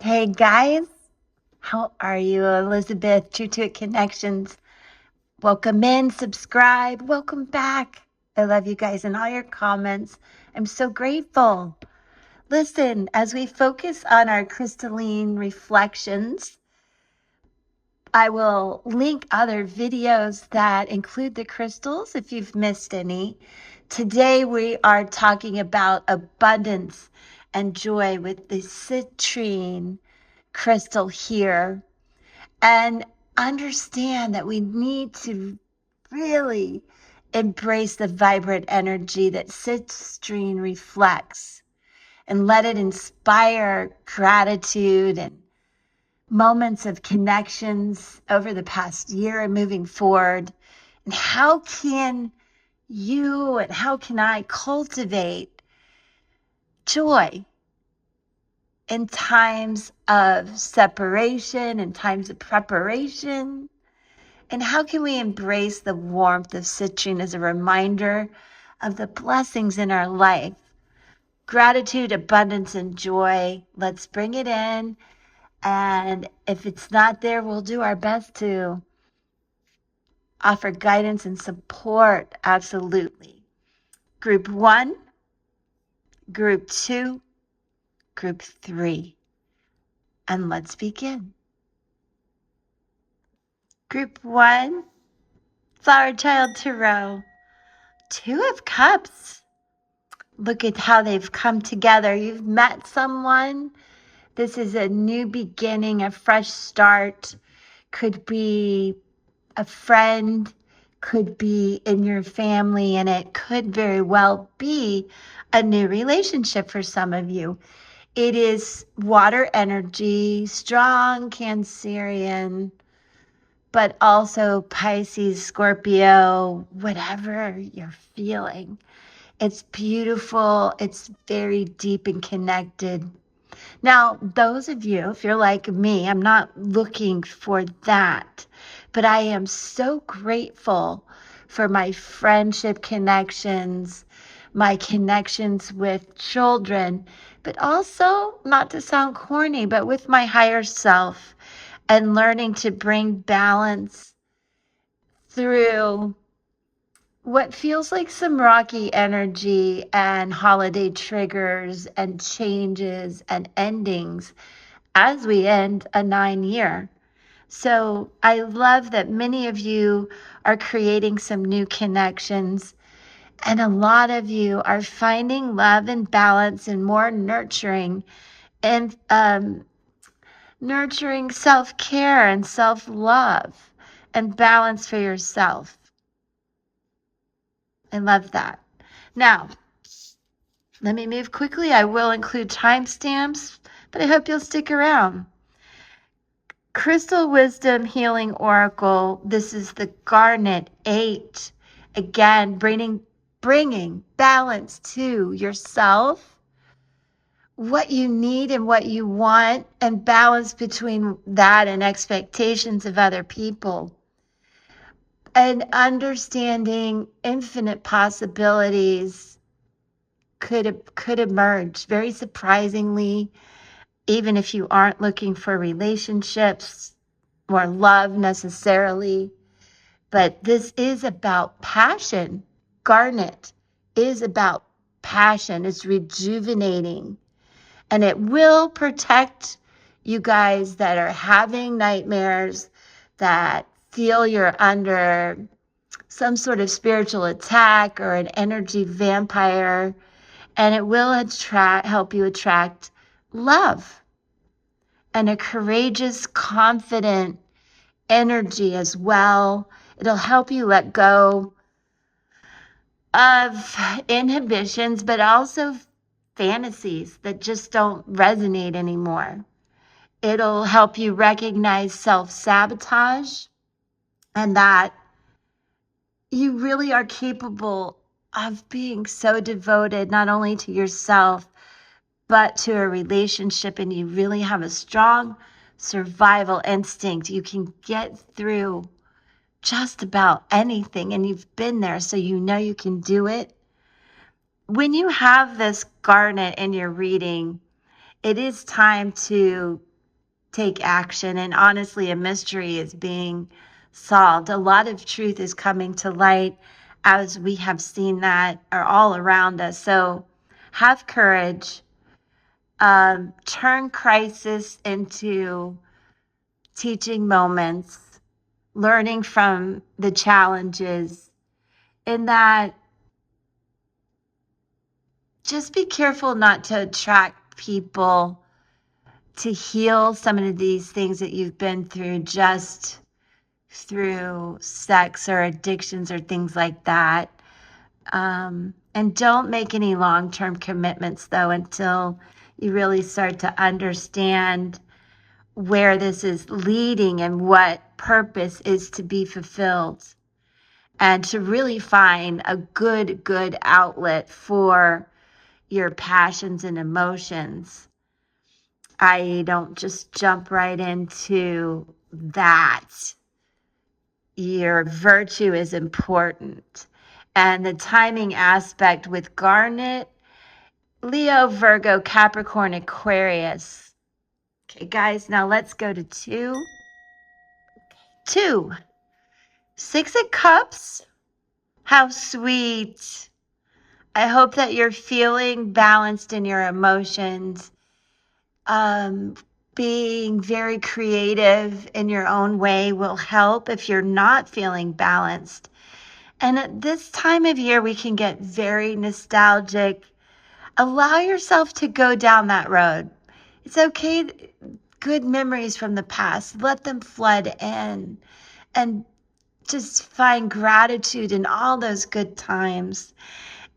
Hey guys, how are you? Elizabeth, True to It Connections. Welcome in, subscribe, welcome back. I love you guys and all your comments. I'm so grateful. Listen, as we focus on our crystalline reflections, I will link other videos that include the crystals if you've missed any. Today we are talking about abundance and joy with the citrine crystal here, and understand that we need to really embrace the vibrant energy that citrine reflects and let it inspire gratitude and moments of connections over the past year and moving forward. And how can you and how can I cultivate joy in times of separation, in times of preparation? And how can we embrace the warmth of citrine as a reminder of the blessings in our life? Gratitude, abundance, and joy. Let's bring it in. And if it's not there, we'll do our best to offer guidance and support. Absolutely. Group 1, Group 2, Group 3. And let's begin. Group 1, Flower Child Tarot. 2 of Cups. Look at how they've come together. You've met someone. This is a new beginning, a fresh start. Could be a friend, could be in your family, and it could very well be a new relationship for some of you. It is water energy, strong Cancerian, but also Pisces, Scorpio, whatever you're feeling. It's beautiful. It's very deep and connected. Now, those of you, if you're like me, I'm not looking for that, but I am so grateful for my friendship connections, my connections with children, but also, not to sound corny, but with my higher self, and learning to bring balance through what feels like some rocky energy and holiday triggers and changes and endings as we end a 9-year. So I love that many of you are creating some new connections, and a lot of you are finding love and balance and more nurturing and nurturing self-care and self-love and balance for yourself. I love that. Now, let me move quickly. I will include timestamps, but I hope you'll stick around. Crystal Wisdom Healing Oracle. This is the Garnet 8. Again, bringing balance to yourself, what you need and what you want, and balance between that and expectations of other people. And understanding infinite possibilities could emerge very surprisingly, even if you aren't looking for relationships or love necessarily. But this is about passion. Garnet is about passion. It's rejuvenating, and it will protect you guys that are having nightmares, that feel you're under some sort of spiritual attack or an energy vampire, and it will help you attract love and a courageous, confident energy as well. It'll help you let go of inhibitions, but also fantasies that just don't resonate anymore. It'll help you recognize self-sabotage and that you really are capable of being so devoted not only to yourself, but to a relationship, and you really have a strong survival instinct. You can get through just about anything, and you've been there, so you know you can do it. When you have this garnet in your reading, it is time to take action. And honestly, a mystery is being solved. A lot of truth is coming to light as we have seen that are all around us. So have courage. Turn crisis into teaching moments, learning from the challenges, in that just be careful not to attract people to heal some of these things that you've been through just through sex or addictions or things like that. And don't make any long-term commitments, though, until you really start to understand where this is leading and what purpose is to be fulfilled, and to really find a good outlet for your passions and emotions. I don't just jump right into that. Your virtue is important. And the timing aspect with Garnet, Leo, Virgo, Capricorn, Aquarius. Okay, guys, now let's go to two. 6 of Cups. How sweet. I hope that you're feeling balanced in your emotions. Being very creative in your own way will help if you're not feeling balanced. And at this time of year, we can get very nostalgic. Allow yourself to go down that road. It's okay. Good memories from the past, let them flood in, and just find gratitude in all those good times.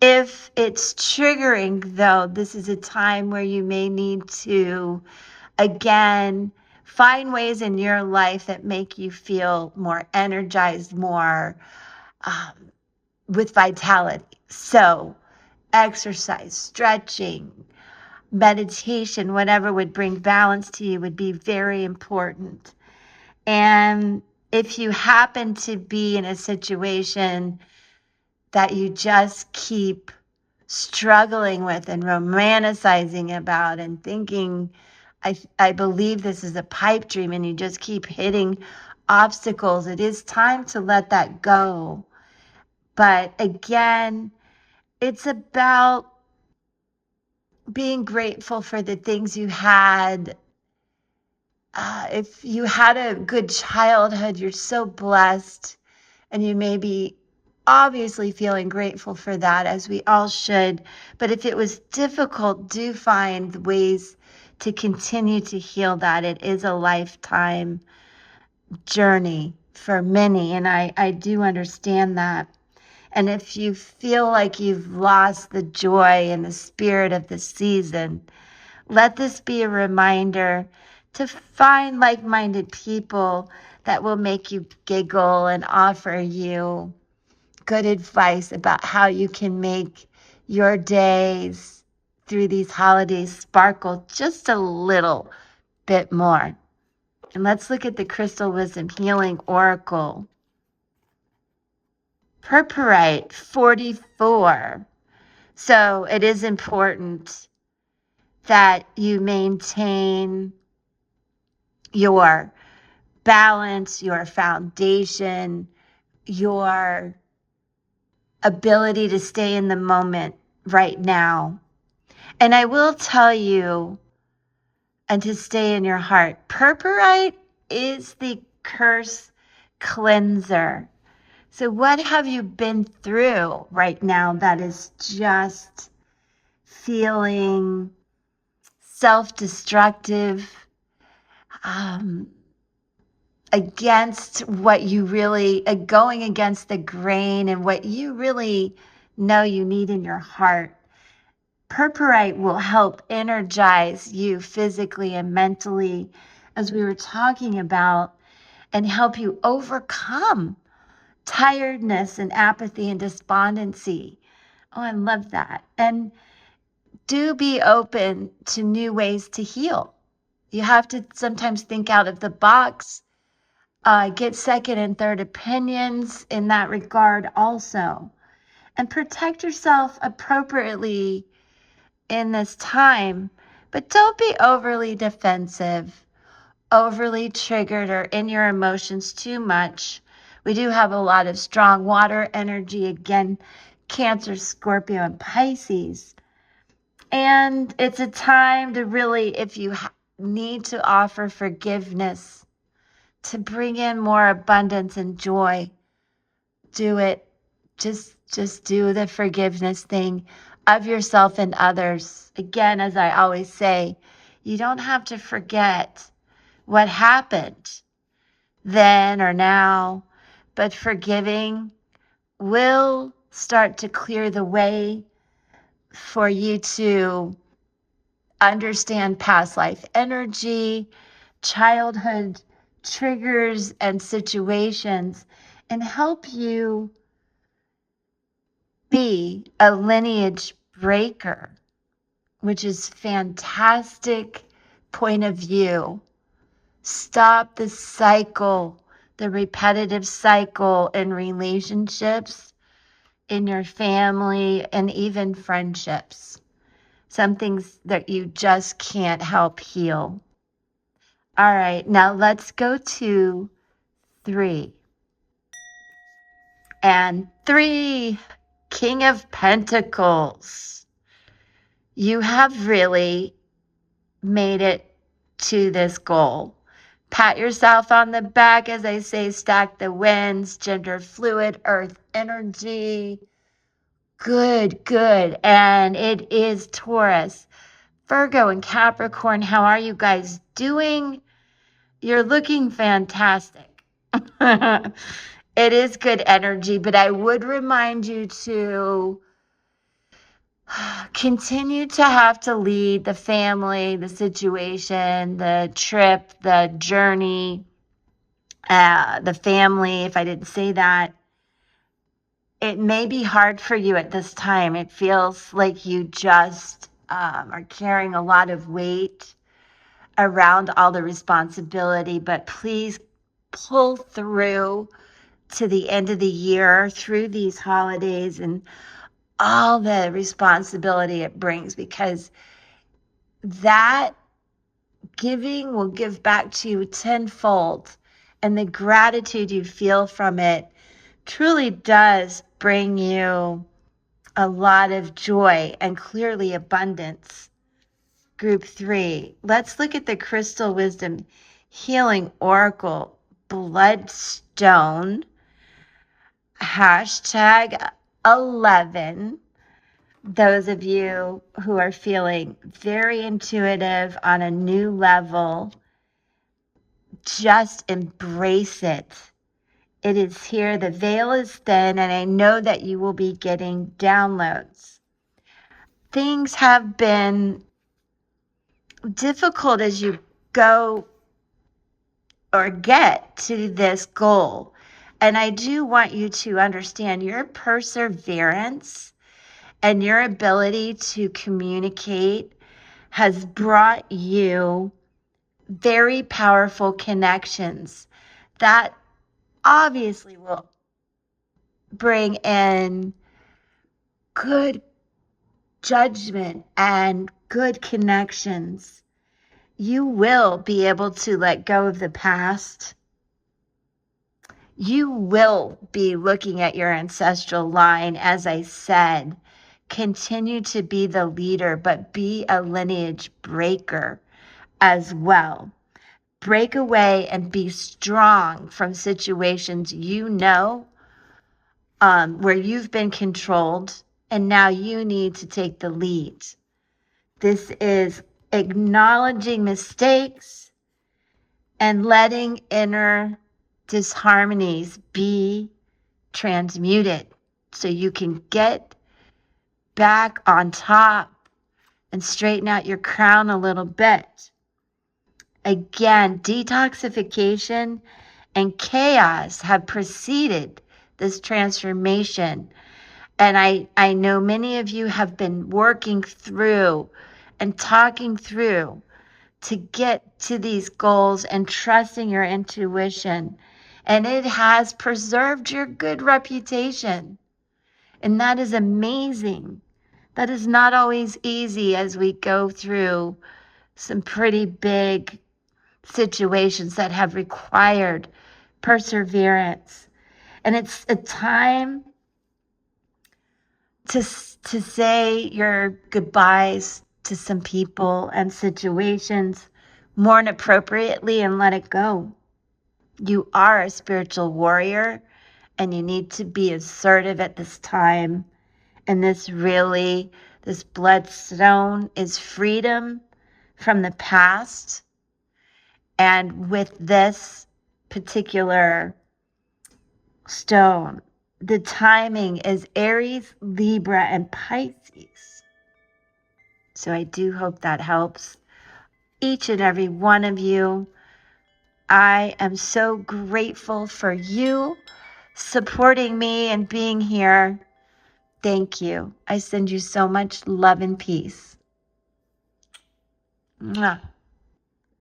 If it's triggering, though, this is a time where you may need to, again, find ways in your life that make you feel more energized, more with vitality. So exercise, stretching, meditation, whatever would bring balance to you would be very important. And if you happen to be in a situation that you just keep struggling with and romanticizing about and thinking, I believe this is a pipe dream, and you just keep hitting obstacles, it is time to let that go. But again, it's about being grateful for the things you had. If you had a good childhood, you're so blessed, and you may be obviously feeling grateful for that, as we all should. But if it was difficult, do find ways to continue to heal that. It is a lifetime journey for many, and I do understand that. And if you feel like you've lost the joy and the spirit of the season, let this be a reminder to find like-minded people that will make you giggle and offer you good advice about how you can make your days through these holidays sparkle just a little bit more. And let's look at the Crystal Wisdom Healing Oracle. Purpurite 44. So it is important that you maintain your balance, your foundation, your ability to stay in the moment right now. And I will tell you, and to stay in your heart, purpurite is the curse cleanser. So what have you been through right now that is just feeling self-destructive, against what you really, going against the grain and what you really know you need in your heart? Purpurite will help energize you physically and mentally, as we were talking about, and help you overcome tiredness and apathy and despondency. Oh, I love that. And do be open to new ways to heal. You have to sometimes think out of the box, get second and third opinions in that regard also, and protect yourself appropriately in this time. But don't be overly defensive, overly triggered or in your emotions too much. We do have a lot of strong water energy, again, Cancer, Scorpio, and Pisces. And it's a time to really, if you need to offer forgiveness, to bring in more abundance and joy, do it. Just do the forgiveness thing of yourself and others. Again, as I always say, you don't have to forget what happened then or now, but forgiving will start to clear the way for you to understand past life energy, childhood triggers and situations, and help you be a lineage breaker, which is fantastic point of view. Stop the cycle, the repetitive cycle in relationships, in your family, and even friendships. Some things that you just can't help heal. All right, now let's go to 3. And 3, King of Pentacles. You have really made it to this goal. Pat yourself on the back as I say, stack the wins, gender fluid, earth energy. Good. And it is Taurus, Virgo, and Capricorn. How are you guys doing? You're looking fantastic. It is good energy, but I would remind you to continue to have to lead the family, the situation, the trip, the journey, the family. If I didn't say that, it may be hard for you at this time. It feels like you just are carrying a lot of weight around all the responsibility, but please pull through to the end of the year, through these holidays and all the responsibility it brings, because that giving will give back to you tenfold, and the gratitude you feel from it truly does bring you a lot of joy and clearly abundance. Group 3, let's look at the Crystal Wisdom Healing Oracle Bloodstone, hashtag 11. Those of you who are feeling very intuitive on a new level, just embrace it. It is here. The veil is thin, and I know that you will be getting downloads. Things have been difficult as you go or get to this goal. And I do want you to understand your perseverance and your ability to communicate has brought you very powerful connections that obviously will bring in good judgment and good connections. You will be able to let go of the past. You will be looking at your ancestral line, as I said. Continue to be the leader, but be a lineage breaker as well. Break away and be strong from situations where you've been controlled, and now you need to take the lead. This is acknowledging mistakes and letting inner disharmonies be transmuted so you can get back on top and straighten out your crown a little bit. Again, detoxification and chaos have preceded this transformation. And I know many of you have been working through and talking through to get to these goals and trusting your intuition. And it has preserved your good reputation. And that is amazing. That is not always easy as we go through some pretty big situations that have required perseverance. And it's a time to say your goodbyes to some people and situations, mourn appropriately, and let it go. You are a spiritual warrior, and you need to be assertive at this time. And this bloodstone is freedom from the past. And with this particular stone, the timing is Aries, Libra, and Pisces. So I do hope that helps each and every one of you. I am so grateful for you supporting me and being here. Thank you. I send you so much love and peace. Mwah.